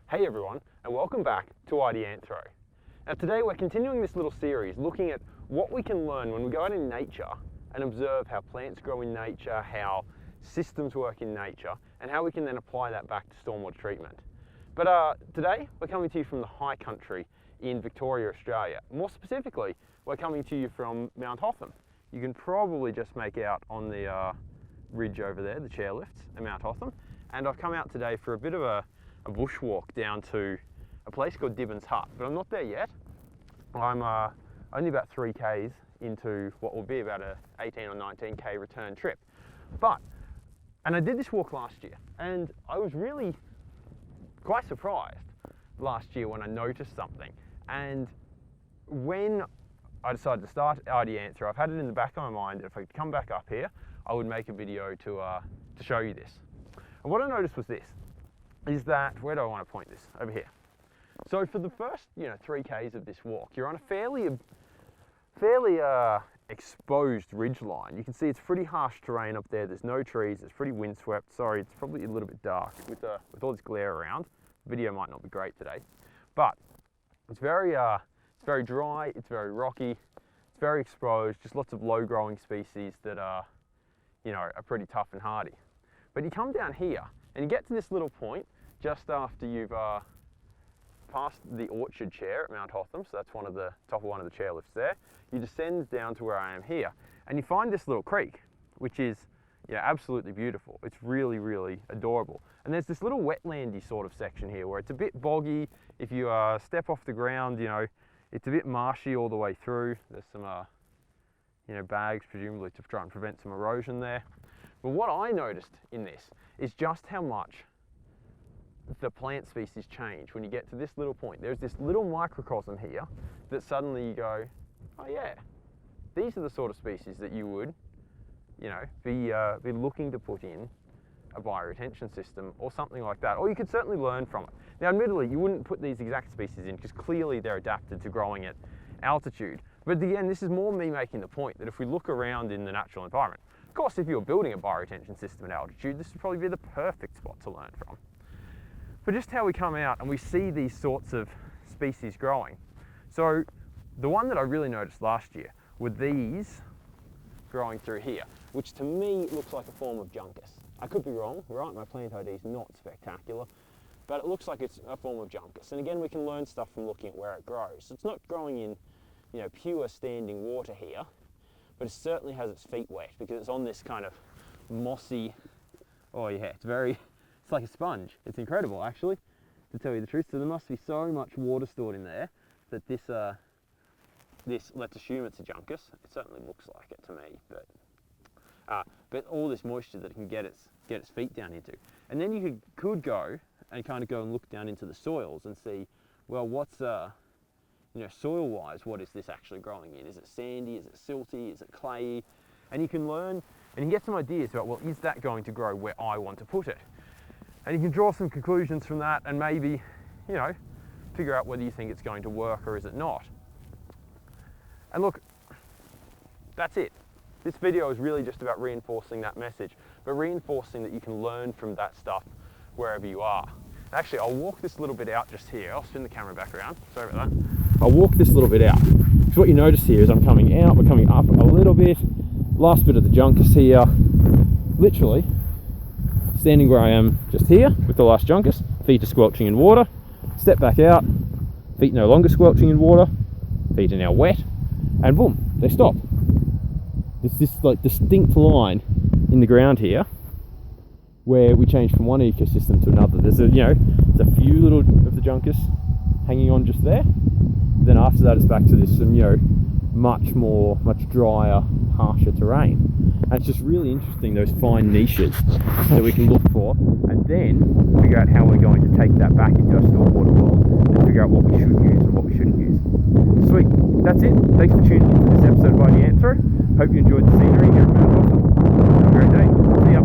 Hey everyone, and welcome back to Ideanthro. Now today we're continuing this little series looking at what we can learn when we go out in nature and observe how plants grow in nature, how systems work in nature, and how we can then apply that back to stormwater treatment. But today we're coming to you from the high country in Victoria, Australia. More specifically, we're coming to you from Mount Hotham. You can probably just make out on the ridge over there, the chairlifts at Mount Hotham. And I've come out today for a bit of a bushwalk down to a place called Dibbon's Hut, but I'm not there yet. I'm only about 3 k's into what will be about a 18 or 19 k return trip. And I did this walk last year, and I was really quite surprised last year when I noticed something. And when I decided to start Ideanthro, I've had it in the back of my mind that if I could come back up here, I would make a video to show you this. And what I noticed was this, is that, where do I want to point this? Over here. So for the first, 3 k's of this walk, you're on a fairly exposed ridge line. You can see it's pretty harsh terrain up there. There's no trees. It's pretty windswept. Sorry, it's probably a little bit dark with all this glare around. The video might not be great today, but it's very dry. It's very rocky. It's very exposed. Just lots of low-growing species that are pretty tough and hardy. But you come down here and you get to this little point just after you've passed the orchard chair at Mount Hotham, so that's top of one of the chairlifts there. You descend down to where I am here, and you find this little creek, which is absolutely beautiful. It's really, really adorable. And there's this little wetlandy sort of section here where it's a bit boggy. If you step off the ground, it's a bit marshy all the way through. There's some bags presumably to try and prevent some erosion there. But what I noticed in this is just how much the plant species change when you get to this little point. There's this little microcosm here that suddenly you go, oh yeah, these are the sort of species that you would, be looking to put in a bioretention system or something like that. Or you could certainly learn from it. Now, admittedly, you wouldn't put these exact species in because clearly they're adapted to growing at altitude. But again, this is more me making the point that if we look around in the natural environment, of course, if you're building a bioretention system at altitude, this would probably be the perfect spot to learn from. But just how we come out and we see these sorts of species growing. So the one that I really noticed last year were these growing through here, which to me looks like a form of juncus. I could be wrong, right? My plant ID is not spectacular, but it looks like it's a form of juncus. And again, we can learn stuff from looking at where it grows. It's not growing in, pure standing water here, but it certainly has its feet wet because it's on this kind of mossy, it's like a sponge. It's incredible, actually, to tell you the truth. So there must be so much water stored in there that this let's assume it's a juncus. It certainly looks like it to me, but all this moisture that it can get its feet down into. And then you could go and look down into the soils and see, well, what's soil-wise, what is this actually growing in? Is it sandy? Is it silty? Is it clayey? And you can learn and you can get some ideas about, well, is that going to grow where I want to put it? And you can draw some conclusions from that and maybe, figure out whether you think it's going to work or is it not. And look, that's it. This video is really just about reinforcing that message, but reinforcing that you can learn from that stuff wherever you are. Actually, I'll walk this little bit out just here. I'll spin the camera back around. Sorry about that. I'll walk this little bit out. So what you notice here is I'm coming out, we're coming up a little bit. Last bit of the juncus here. Literally standing where I am just here with the last juncus. Feet are squelching in water. Step back out. Feet no longer squelching in water. Feet are now wet. And boom, they stop. There's this distinct line in the ground here where we change from one ecosystem to another. There's a few little of the juncus hanging on just there. Then after that, it's back to this much drier, harsher terrain. And it's just really interesting, those fine niches that we can look for, and then figure out how we're going to take that back into our stormwater world and figure out what we should use and what we shouldn't use. Sweet, that's it. Thanks for tuning into this episode of Ideanthro. Hope you enjoyed the scenery here at Mount Hotham. Have a great day. See ya.